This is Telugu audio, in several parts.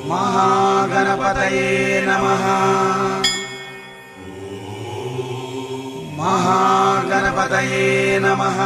महागणपतये नमः। महागणपतये नमः।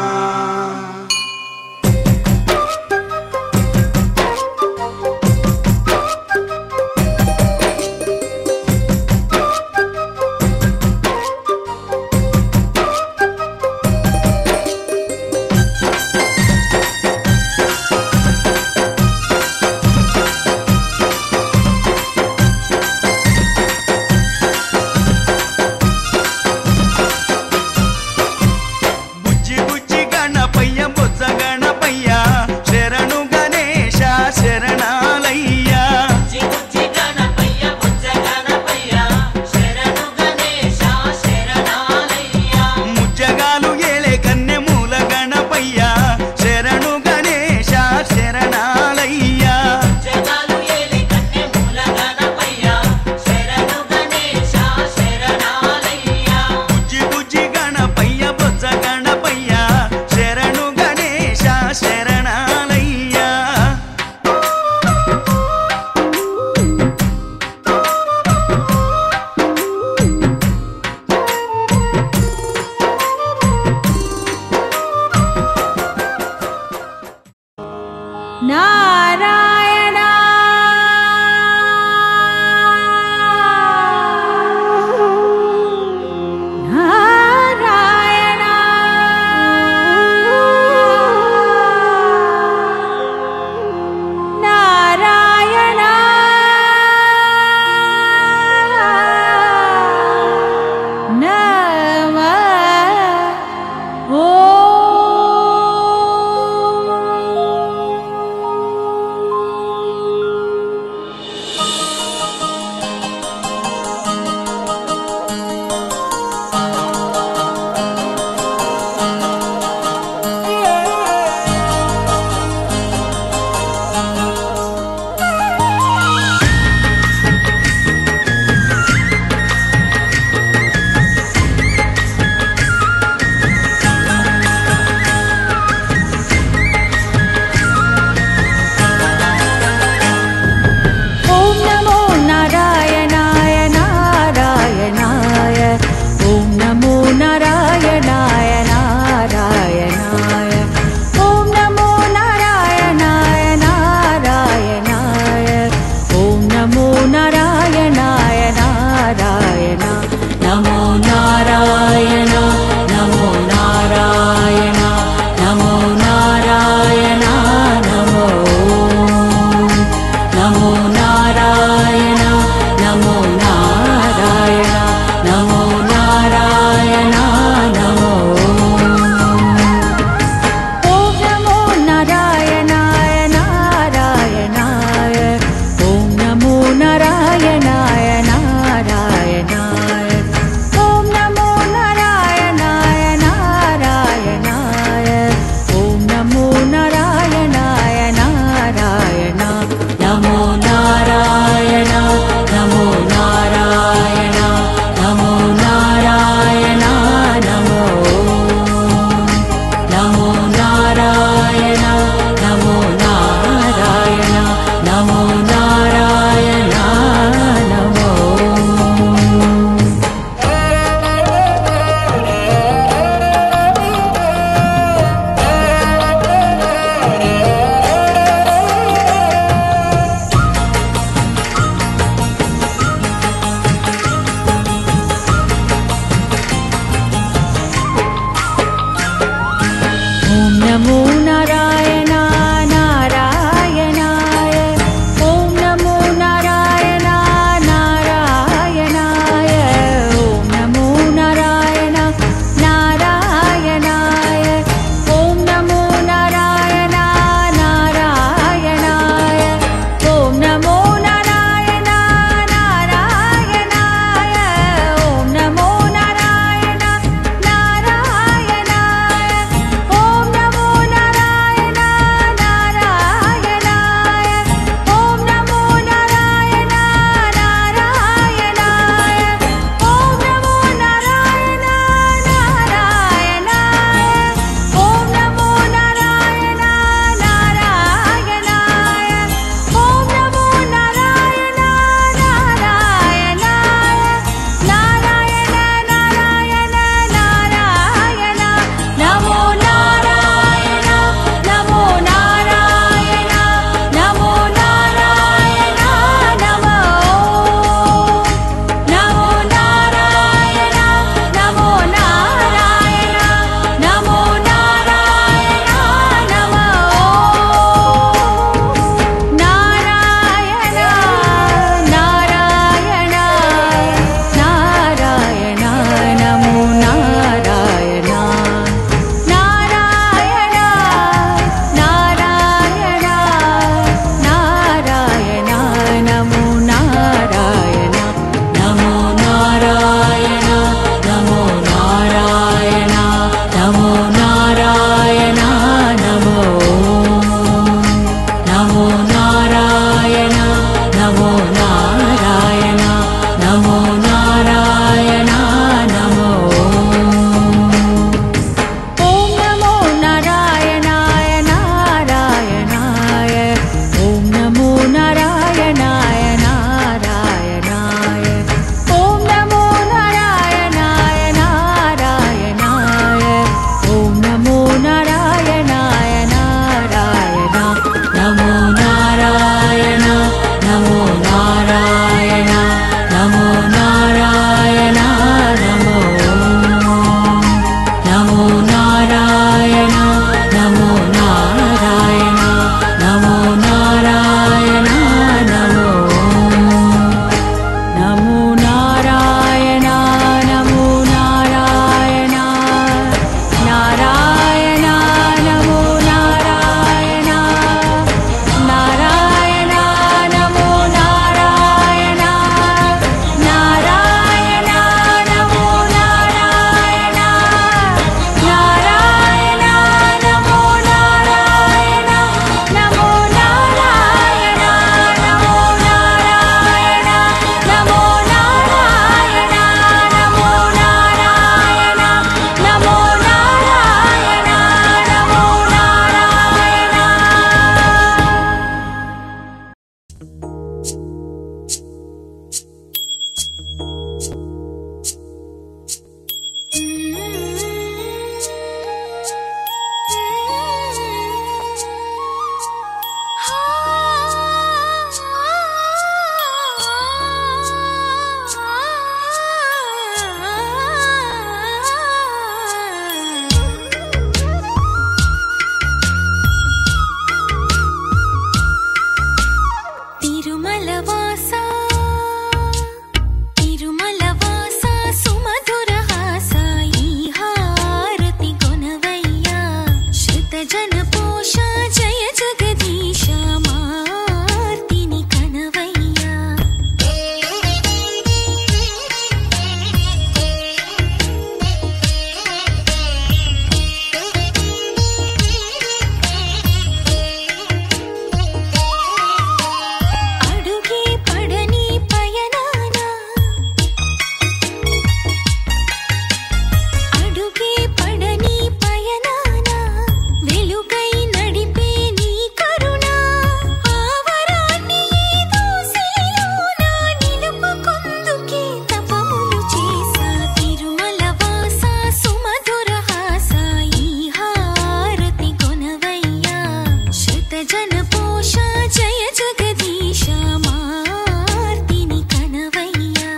జన పోష జయ జగదీశ మార్తిని కనవయ్యా.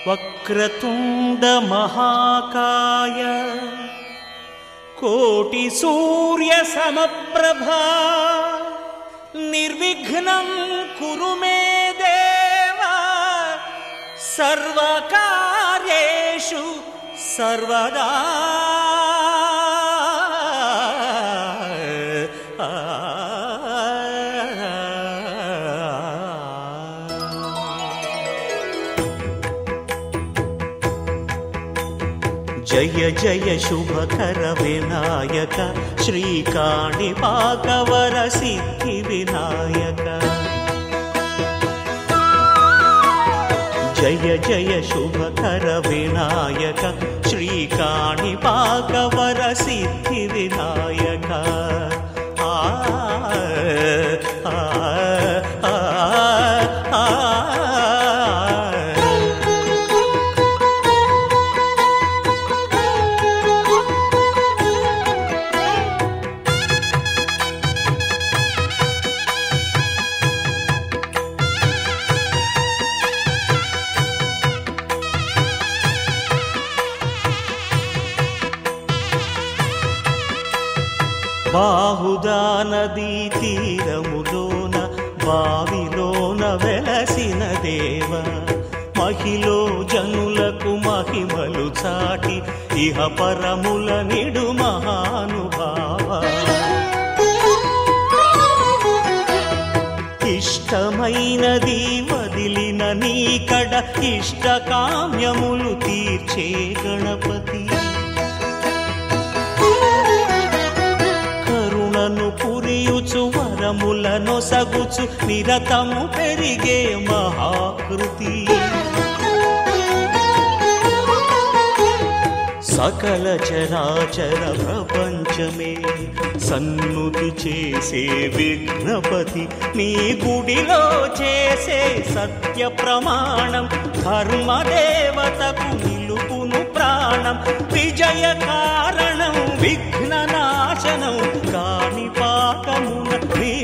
వక్రతుండ మహాకాయ కోటి సూర్య సమప్రభా నిర్విఘ్నం కురు మే దేవ సర్వకార్యేషు సర్వదా. జయ జయ శుభకర వినాయక శ్రీకాణిపాకవర సిద్ధి వినాయక. జయ జయ శుభకర వినాయక శ్రీకాణిపాకవర సిద్ధి వినాయక. ఆ ఆ ఆ ఆ బాహుదా నదీ తీరములోన బావిలోన వెలసిన దేవ మహిలో జనులకు మహిమలు చాటి ఇహ పరముల నిడు మహానుభావ. ఇష్టమైనది వదిలిన నీకడ ఇష్ట కామ్యములు తీర్చే గణపతి. పురియుచు వరములను సగుచు నిరతము పెరిగే మహాకృతి. సకల చరాచర ప్రపంచమే సన్నుతి చేసే విఘ్నపతి. నీ గుడిలో చేసే సత్య ప్రమాణం ధర్మదేవతకు నిలుపును ప్రాణం. విజయ కారణం విఘ్న నాశనం కాణిపాకమున నీ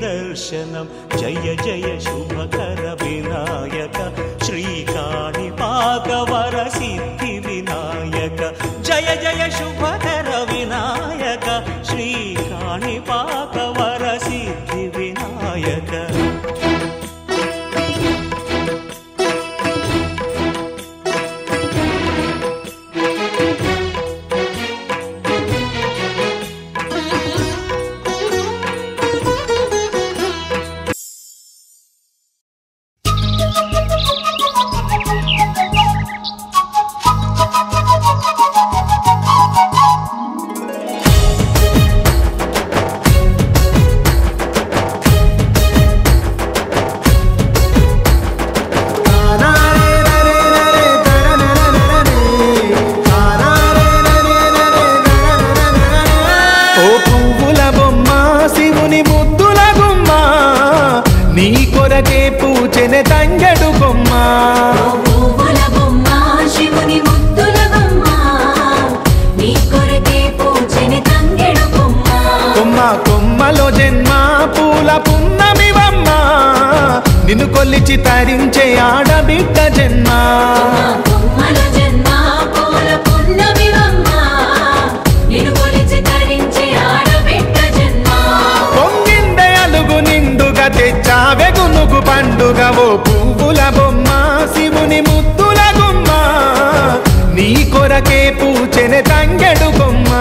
దర్శనం. జయ జయ శుభకర వినాయక శ్రీకాణిపాకవర సిద్ధి వినాయక. జయ జయ శుభకర వినాయక శ్రీకాణిపాకవర సిద్ధి వినాయక. తంగడు బొమ్మ పువ్వుల బొమ్మ శివుని ముద్దుల బొమ్మ నీ కొరకే పూజని తంగెడు బొమ్మ. కొమ్మ కొమ్మలో జన్మ పూల పున్నమివమ్మ నిన్ను కొల్లిచి తరించే ఆడబిడ్డ జన్మ. కొమ్మలో జన్మ పూల పున్నమివమ్మ నిన్ను కొల్లిచి తరించే ఆడబిడ్డ జన్మ. పొంగిందే అలుగు నిండుగా తెచ్చావె గునుగు పండుగ. ఓ పువ్వుల బొమ్మ శివుని ముద్దుల గుమ్మ నీ కొరకే పూచెనే తంగెడు బొమ్మ.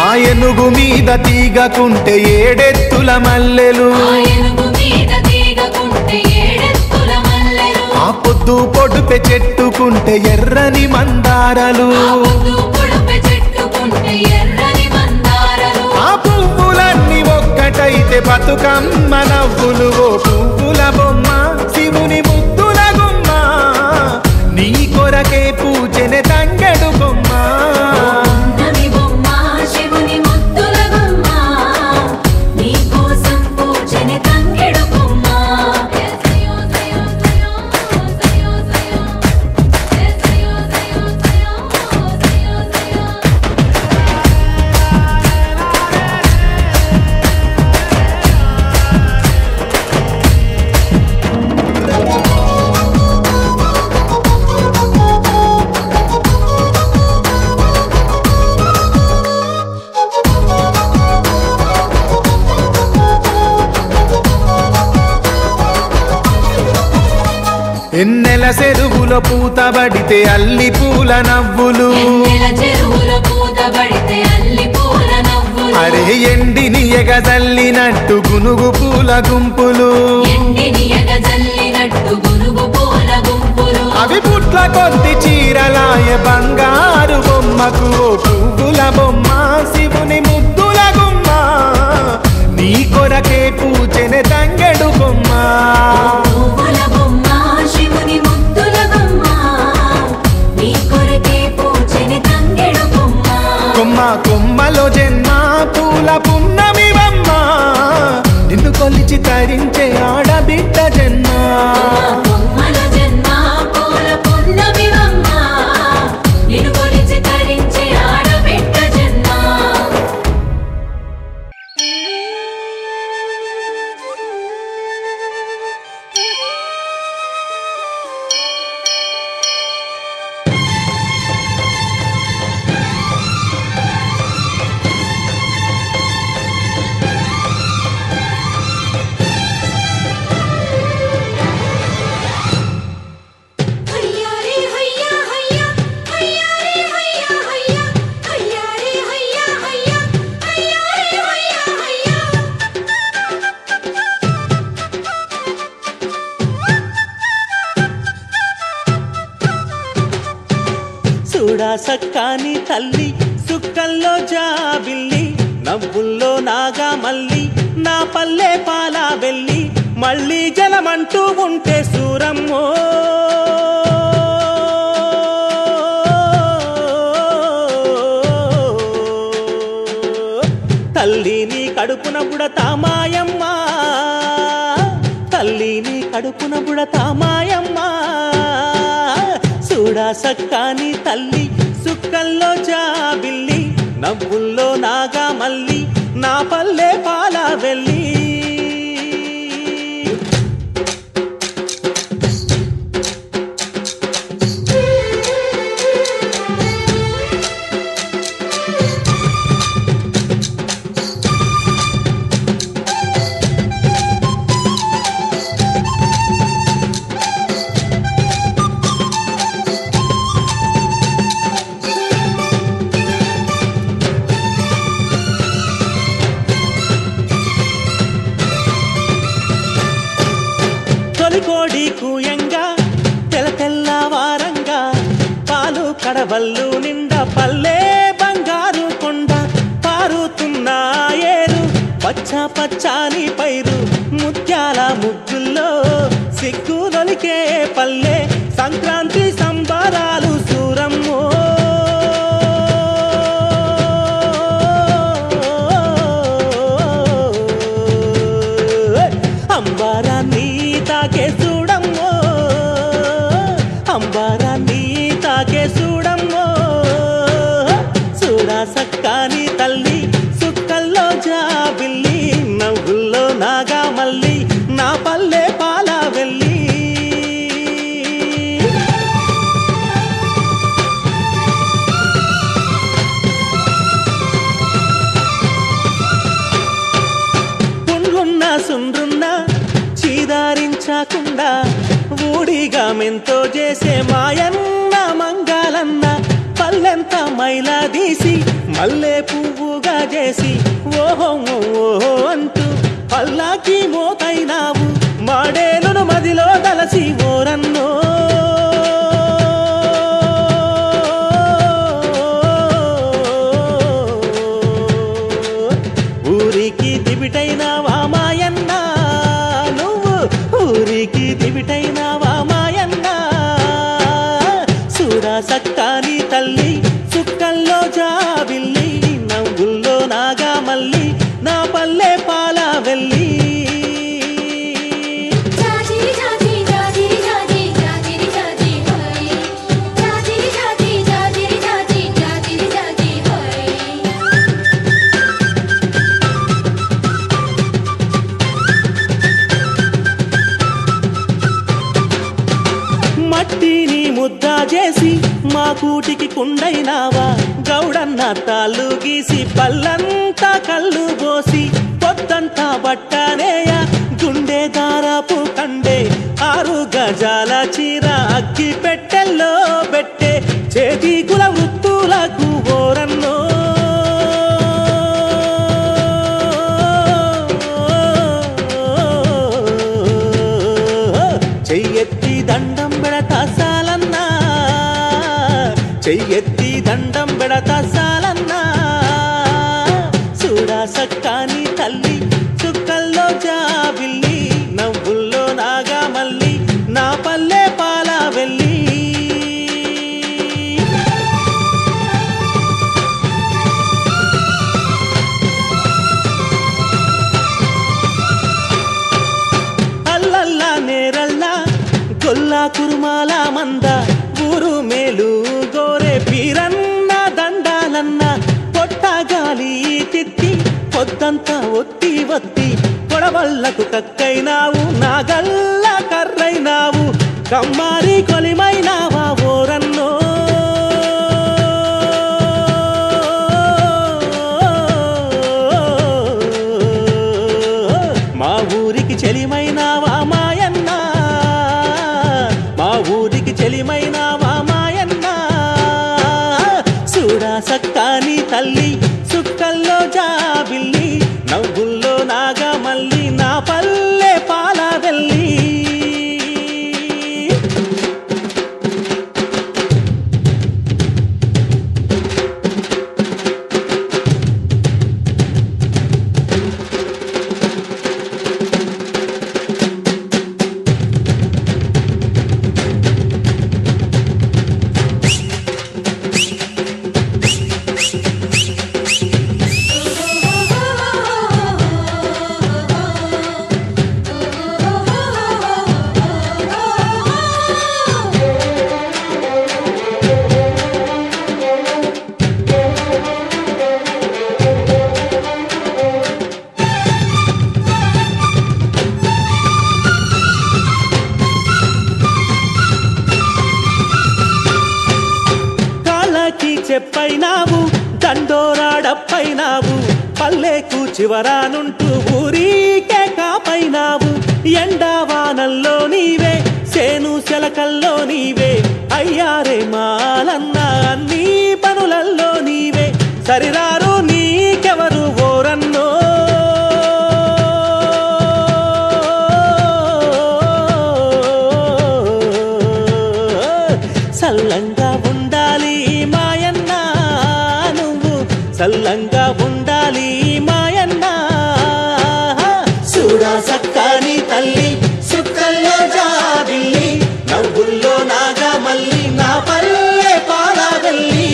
ఆయనుగు మీద తీగకుంటే ఏడెత్తుల మల్లెలు, ఆయనుగు మీద చెట్టుకుంటే ఎర్రని మందారలు ఆ పువ్వులన్నీ ఒక్కటైతే బతుకమ్మ నవ్వులు ఓ పువ్వుల బొమ్మ శివుని ముద్దుల గుమ్మ నీ కొరకే పూజనే తంగెడు బొమ్మ ఎన్నెల చెరువులో పూతబడితే అల్లి పూల నవ్వులు అరే ఎండిని ఎగజల్లినట్టు గునుగు పూల గుంపులు అవి పుట్ల కొద్ది చీరలాయ బంగారు బొమ్మకు ఓ పువ్వుల బొమ్మ శివుని ముద్దుల గుమ్మ నీ కొరకే పూజనే తంగెడు బొమ్మ కొమ్మ కొమ్మలో జన్మ పూల పున్నమి బొమ్మ నిన్ను కొలిచి తరించే ఆడబిడ్డ జన్మ సక్కాని తల్లి సుక్కల్లో జాబిల్లి నవ్వుల్లో నాగా మల్లి నా పల్లె పాల వెళ్ళి మళ్ళీ జలమంటూ ఉంటే సూరమ్మో తల్లిని కడుపున బుడతా మాయమ్మ తల్లిని కడుపున బుడతా మాయమ్మ చూడా సక్కాని తల్లి సుక్కల్లో జాబిల్లి నవ్వుల్లో నాగా మల్లి నా పల్లె పాల వెళ్ళి కోడి కూయంగా తెల్ల తెల్లవారంగా పాలు కడవల్లు నిండా పల్లె బంగారు కొండ పారుతున్న ఏరు పచ్చ పచ్చాని పైరు ముత్యాల ముగ్గుల్లో సిగ్గులొలికే పల్లె సంక్రాంతి సంబరాలు సూరమ్మో అంబారాన్ని తాకే చూడమ్మో అంబారాన్ని తాకే చూడమ్మో చూడా సక్కాని తల్లి సుక్కల్లో జాబిల్లి నవ్వుల్లో నాగా మల్లి నా పల్లె పాల వెళ్ళి పుండ్లున్నా సుండ్రున్నా చీదారించకుండా ఊడిగా మెంతో చేసే మాయన్న మంగాలన్న పల్లెంత మైలా తీసి మల్లె పువ్వుగా చేసి ఓహో ఓహో అంటూ పల్లాకి మోతైనావు మాడేలును మదిలో తలసి ఓరన్నో ఊరికి దివిటైనావా మాయన్న చూడా సక్కాని తల్లి చుక్కల్లో జాబిల్లి నవ్వుల్లో నాగా మల్లి నా పల్లె పాల వెళ్ళి మట్టిని ముద్ద చేసి మా కూటికి కుండైనావా గౌడన్న తాళ్ళు గీసి పల్లంతా కళ్ళు పోసి పొద్దంతా బట్టనేయ గుండె దారపు కండే 6 గజాల చీర అగ్గి పెట్టెల్లో పెట్టే చేతి కుల వృత్తులకు ఓరన్నో చెయ్యెత్తి దండం పెడతా సాలన్నా చెయ్యెత్తి దండం పెడతా సాలన్నా చూడా సక్కాని తల్లి చుక్కల్లో జాబిల్లి నవ్వుల్లో నాగా మల్లి నా పల్లె పాల వెళ్ళి అల్లల్లా నేరల్లా గొల్లా కురుమాల మంద ఊరు మేలు గోరే పీరన్న దండాలన్న పొట్ట గాలి తిత్తి పొద్దంతా ఒత్తి ఒత్తి కొడవళ్లకు కక్కైనావు నాగల్ల కర్రైనావు కమ్మారి కొలిమైనావా ఓరన్నో మా ఊరికి చెలిమైనావా మాయన్న మా ఊరికి చెలిమైనావా మాయన్న చూడా సక్కాని తల్లి చుక్కల్లో జాబిల్లి నవ్వుల్లో నాగా మల్లి నా పల్లె పాల వెళ్ళి చెప్పైనావు దండోరాడప్పైనావు పల్లెకు చివరానుంటూ ఊరికే కాపైనావు ఎండావానల్లో నీవే సేను శలకల్లో నీవే అయ్యారే మాలన్న అన్ని పనులల్లో నీవే సరిరారు నీకెవరు ఓరన్నో సల్లంగా ఉండాలి మాయన్న నువ్వు సల్లంగా ఉండాలి మాయన్న చూడా సక్కాని తల్లి సుక్కల్లో జాబిల్లి నవ్వుల్లో నాగా మల్లి నా పల్లె పాల వెళ్ళి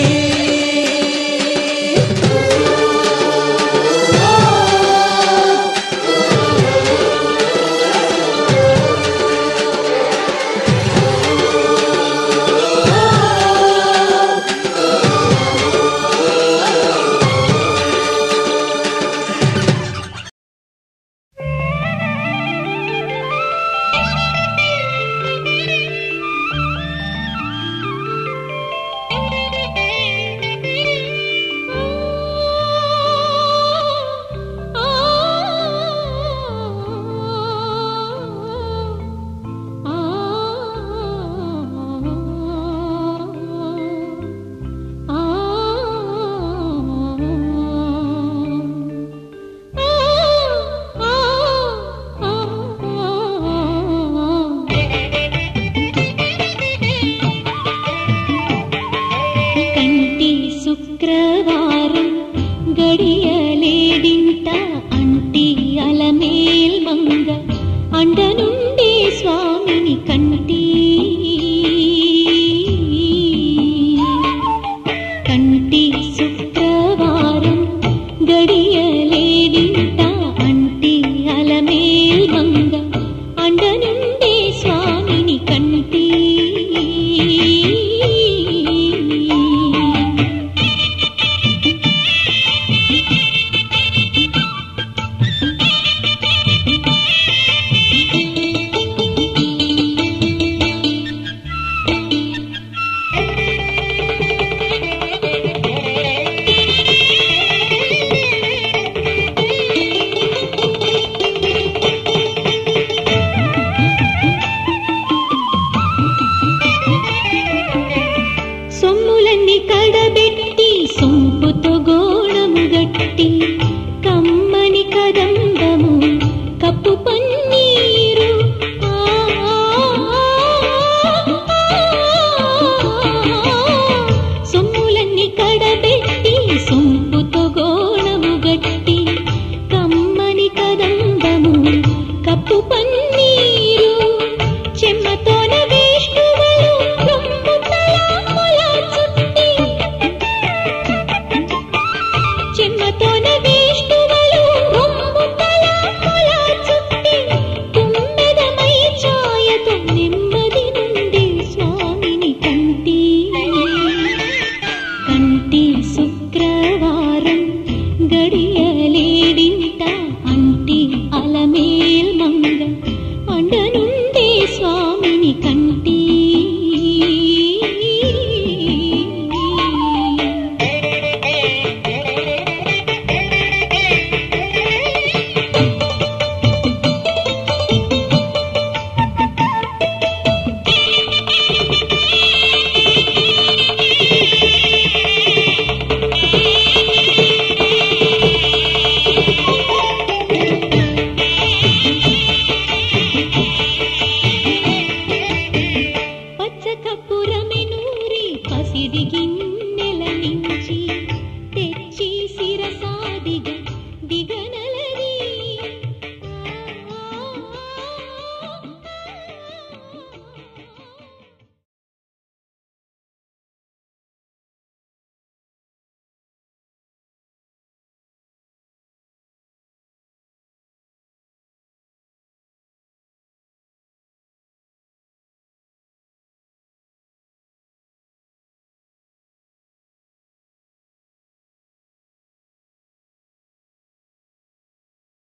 స్వామిని కంటి కంటి శుక్రవారం గడియలేడింట అంటి అలమేల్ మంగ అండనుండే స్వామిని కంటి సొమ్ములన్నీ కడబెట్టి సొంపుతో గోళము గట్టి కమ్మని కదంబము కప్పు పన్నీరు సొమ్ములన్నీ కడబెట్టి సొంపుతో గోళము గట్టి కమ్మని కదంబము కప్పు పన్నీరు చెమ్మతో